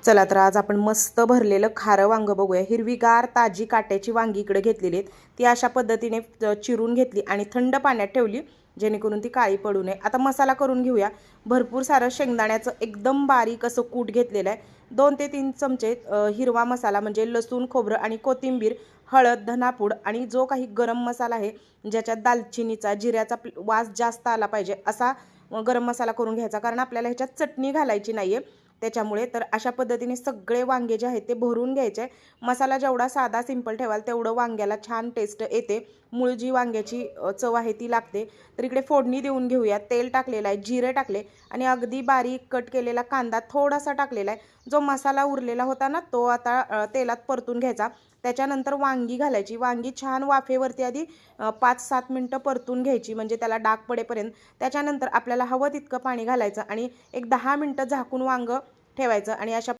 चला तर आज आपण मस्त भरलेलं खारं वांगं बघूया। हिरवीगार ताजी काट्याची वांगी इकडे घेतलेली आहेत। ती अशा पद्धतीने चिरून घेतली आणि थंड पाण्यात ठेवली जेणेकरून ती काळी पडू नये। आता मसाला करून घेऊया। भरपूर सारं शेंगदाण्याचं एकदम बारीक असं कूट घेतलेलं आहे। 2 ते 3 चमचे हिरवा मसाला म्हणजे लसूण, खोबरं आणि कोथिंबीर, हळद, धनापूड आणि जो काही गरम मसाला आहे ज्याच्यात दालचिनीचा, जिऱ्याचा वास जास्त आला पाहिजे असा गरम मसाला करून घ्यायचा, कारण आपल्याला ह्याच्यात चटणी घालायची नाहीये त्याच्यामुळे। तर अशा पद्धतीने सगळे वांगे जे आहेत ते भरून घ्यायचे। मसाला जेवढा साधा सिंपल ठेवाल तेवढं वांग्याला छान टेस्ट येते, मूळ जी वांग्याची चव आहे ती लागते। तर इकडे फोडणी देऊन घेऊया। तेल टाकलेलं आहे, जिरे टाकले आणि अगदी बारीक कट केलेला कांदा थोडासा टाकलेला आहे। जो मसाला उरलेला होता ना तो आता तेलात परतून घ्यायचा। त्याच्यानंतर वांगी घालायची। वांगी छान वाफेवरती आधी 5-7 मिनटं परतून घ्यायची म्हणजे त्याला डाग पडेपर्यंत। त्याच्यानंतर आपल्याला हवं तितकं पाणी घालायचं आणि एक 10 मिनटं झाकून वांगं ठेवायचं आणि अशा